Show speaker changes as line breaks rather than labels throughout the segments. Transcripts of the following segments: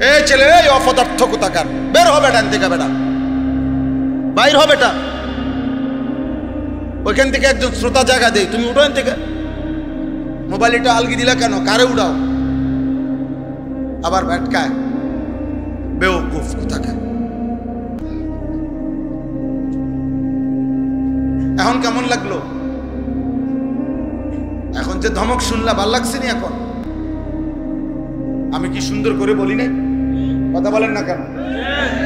এই ছেলে, এই অপদার্থ কোথাকার, বের হবে ডান থেকে, বেটা বাইর হবে, বেটা ওইখান থেকে একজন শ্রোতা জায়গা দেই, তুমি উঠো থেকে। মোবাইলটা আলগি দিলা কেন? কারে উড়াও? আবার ব্যাটকায়, বেওকুফ কোথাকার। এখন কেমন লাগলো? এখন যে ধমক শুনলা ভাল লাগছে নি? এখন আমি কি সুন্দর করে বলি নাই? কথা বলেন না কেন?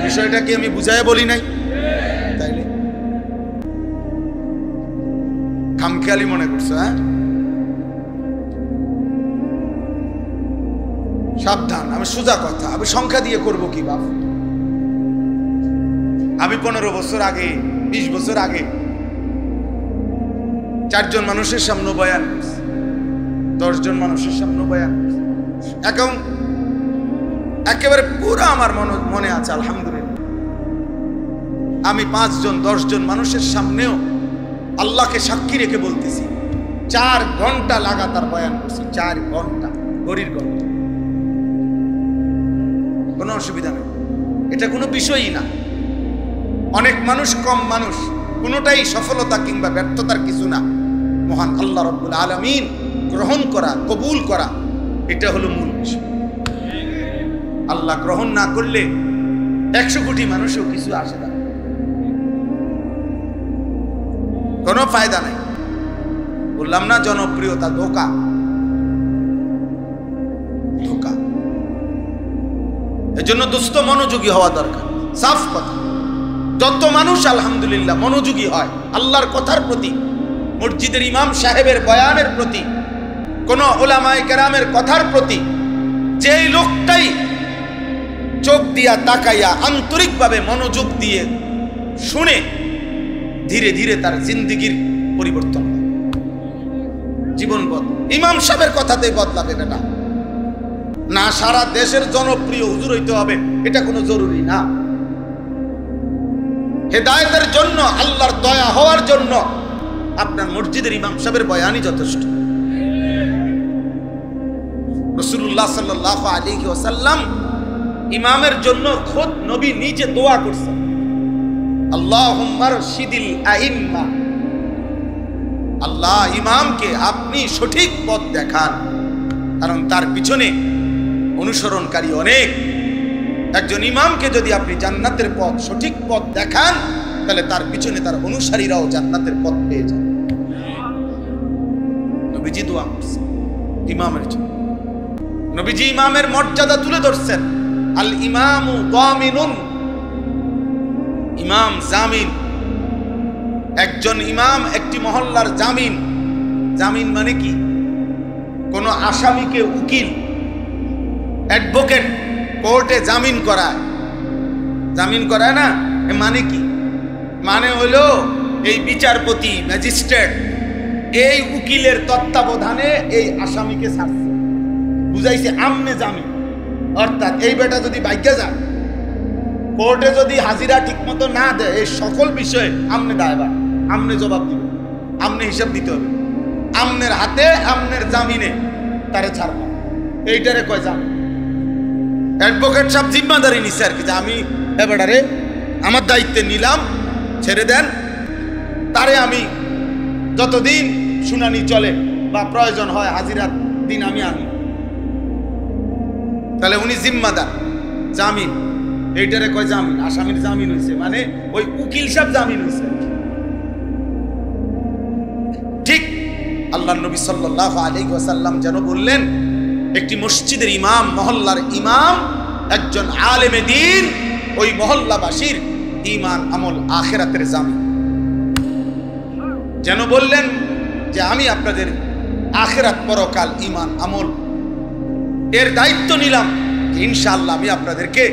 বিষয়টা কি আমি বুঝাইয়া বলি নাই? তাইলে খামখেয়ালি মনে করছো? হ্যাঁ, সাবধান। আমি সোজা কথা, আমি সংখ্যা দিয়ে করব কি বাপ? আমি 15 বছর আগে, 20 বছর আগে 4 জন মানুষের সামনে বয়ান, 10 জন মানুষের সামনে বয়ান, এখন একেবারে পুরো আমার মনে আছে আলহামদুলিল্লাহ। আমি 5 জন 10 জন মানুষের সামনেও আল্লাহকে সাক্ষী রেখে বলতেছি, 4 ঘন্টা লাগাতার বয়ান করছি। 4 ঘন্টা, ঘড়ির ঘন্টা, কোনো অসুবিধা নেই, এটা কোনো বিষয়ই না। অনেক মানুষ, কম মানুষ, কোনোটাই সফলতা কিংবা ব্যর্থতার কিছু না। মহান আল্লাহ রাব্বুল আলামিন গ্রহণ করা, কবুল করা, এটা হলো মূল বিষয়। আল্লাহ গ্রহণ না করলে 100 কোটি মানুষও কিছু আসে না, কোনো ফায়দা নাই। বললাম না, জনপ্রিয়তা ধোঁকা, ধোঁকা। এজন্য দোস্ত মনোযোগী হওয়া দরকার। সাফ কথা, যত মানুষ আলহামদুলিল্লাহ মনোযোগী হয় আল্লাহর কথার প্রতি, মসজিদের ইমাম সাহেবের বয়ানের প্রতি, কোন উলামায়ে কেরামের কথার প্রতি, যেই লোকটাই চোখ দিয়া তাকাইয়া আন্তরিকভাবে মনোযোগ দিয়ে শুনে, ধীরে ধীরে তার জিন্দেগির পরিবর্তন হয়, জীবন বদল। ইমাম সাহেবের কথাতেই বদলাবে বেটা না। সারা দেশের জনপ্রিয় হুজুর হইতে হবে এটা কোনো জরুরি না। হেদায়েতের জন্য, আল্লাহর দয়া হওয়ার জন্য আপনার মসজিদের ইমাম সাহেবের বয়ানই যথেষ্ট। রাসূলুল্লাহ সাল্লাল্লাহু আলাইহি ওয়াসাল্লাম ইমামের জন্য খোদ নবী নিজে দোয়া করছেন, আল্লাহুম্মা রশিদিল আইম্মা, আল্লাহ ইমামকে আপনি সঠিক পথ দেখান, কারণ তার পিছনে অনুসরণকারী অনেক। একজন ইমামকে যদি আপনি জান্নাতের পথ, সঠিক পথ দেখান, তাহলে তার পিছনে তার অনুসারীরাও জান্নাতের পথ পেয়ে যায়। নবীজি দোয়া করছেন ইমামের জন্য। নবীজি ইমামের মর্যাদা তুলে ধরছেন, আল ইমামু দামিনুন, ইমাম জামিন। একজন ইমাম একটি মহল্লার জামিন। জামিন মানে কি? কোন আসামিকে উকিল, অ্যাডভোকেট কোর্টে জামিন করায়, জামিন করায় না, মানে কি? মানে হলো এই বিচারপতি, ম্যাজিস্ট্রেট এই উকিলের তত্ত্বাবধানে এই আসামিকে ছাড়ছে, বুঝাইছে আমনে জামিন। অর্থাৎ এই বেটা যদি বাইকে যায়, কোর্টে যদি হাজিরা ঠিক মতো না দেয়, এই সকল বিষয়ে আমনে দায়ভার, আমনে জবাব দিবে, আমনে হিসাব দিতে হবে, আমনের হাতে, আমনের জামিনে তারে ছাড়বা, এইটারে কয় জামিন। অ্যাডভোকেট সাহেব জিম্মাদারি নিছে আর কি, যে আমি এবারে আমার দায়িত্বে নিলাম, ছেড়ে দেন তারে, আমি যতদিন শুনানি চলে বা প্রয়োজন হয় হাজিরার দিন আমি আনি, তাহলে উনি জিম্মাদার, জামিন, এইটারে কয় জামিন। আসামির জামিন হয়েছে মানে ওই উকিল সাহেব জামিন হয়েছে। ঠিক আল্লাহর নবী সাল্লাল্লাহু আলাইহি ওয়াসাল্লাম যেন বললেন, একটি মসজিদের ইমাম, মহল্লার ইমাম, একজন আলেমে দ্বীন, ওই মহল্লাবাসীর ঈমান, আমল, আখিরাতের জামিন। যেন বললেন যে আমি আপনাদের আখিরাত, পরকাল, ঈমান, আমল এর দায়িত্ব নিলাম, ইনশাআল্লাহ আমি আপনাদেরকে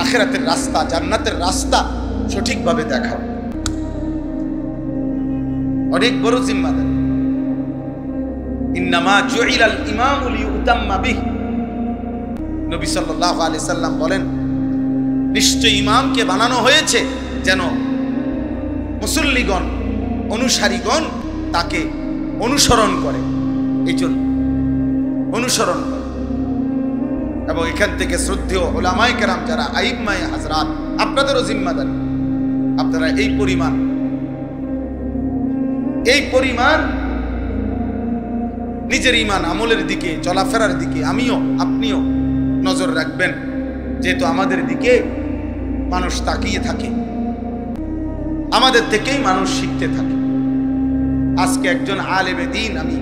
আখিরাতের রাস্তা, জান্নাতের রাস্তা সঠিকভাবে দেখাবো। অনেক বড় জিম্মাদারি। ইন্নামা জুইলাল ইমামু লিউতাম্মা বিহি, নবী সাল্লাল্লাহু আলাইহি সাল্লাম বলেন, নিশ্চয় ইমামকে বানানো হয়েছে যেন মুসল্লিগণ, অনুসারীগণ তাকে অনুসরণ করে, এই জন্য অনুসরণ করে। এবং এখান থেকে শ্রদ্ধেয় উলামায়ে কেরাম যারা আইম্মায়ে হাজরাত, আপনাদেরও জিম্মাদারি, আপনারা এই পরিমাণ নিজের ঈমান আমলের দিকে, চলাফেরার দিকে আমিও আপনিও নজর রাখবেন, যেহেতু আমাদের দিকে মানুষ তাকিয়ে থাকে, আমাদের থেকেই মানুষ শিখতে থাকে। আজকে একজন আলেমে দ্বীন, আমি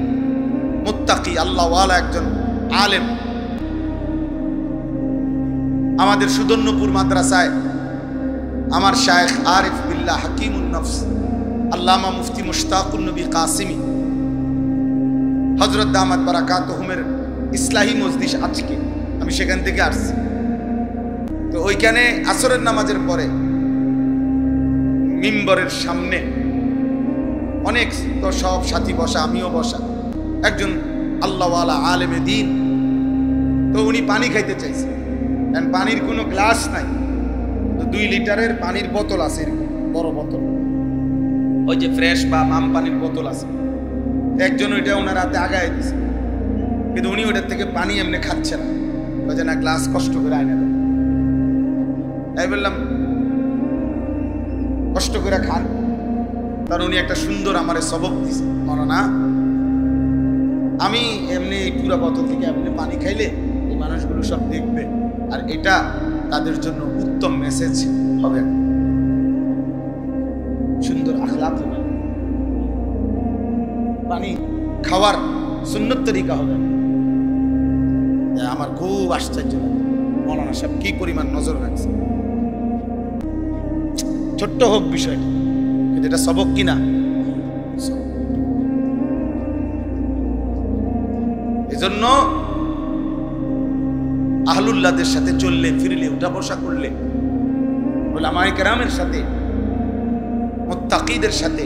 মুত্তাকি আল্লাহওয়ালা একজন আলেম, আমাদের সুদর্ণপুর মাদ্রাসায় আমার শায়েখ আরিফ বিল্লাহ হাকিমুন নফস আল্লামা মুফতি মুশতাকুন নবী কাসিমি হযরত দামাত বারাকাতুহুমের ইসলাহি মজলিস, আজকে আমি সেখান থেকে আসছি। তো ওইখানে আসরের নামাজের পরে মিম্বরের সামনে অনেক তো সব সাথী বসা, আমিও বসা, একজন আল্লাহওয়ালা আলেমে দ্বীন। তো উনি পানি খাইতে চাইছে, কারণ পানির কোনো গ্লাস নাই, তো 2 লিটারের পানির বোতল আছে, বড় বোতল, ওই যে ফ্রেশ বা মাম পানির বোতল আছে। একজন ওইটা ওনার হাতে আগায় দিছে, কিন্তু উনি ওটার থেকে পানি এমনি খাচ্ছে না, বলছে না গ্লাস কষ্ট করে আইনে দেন। তাই বললাম কষ্ট করে খান। তার উনি একটা সুন্দর আমারে সবক দিছে, না আমি এমনি এই পুরা বোতল থেকে এমনি পানি খাইলে এই মানুষগুলো সব দেখবে, আর এটা তাদের জন্য উত্তম মেসেজ হবে, সুন্দর আখলাক হবে, পানি খাওয়ার সুন্নত তরিকা হবে। আমার খুব আশ্চর্য লাগে, মৌলানা সাহেব কি পরিমাণ নজর রাখছে। ছোট্ট হোক বিষয়টা, কিন্তু এটা সবক কিনা। এজন্য আহলুল্লাহদের সাথে চললে ফিরলে, উঠা বসা করলে, উলামায়ে কেরামের সাথে, মুত্তাকিদের সাথে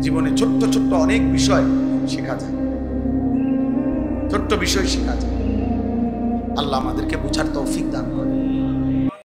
জীবনে ছোট্ট ছোট্ট অনেক বিষয় শেখা যায়, ছোট্ট বিষয় শেখা যায়। আল্লাহ আমাদেরকে বোঝার তৌফিক দান করে।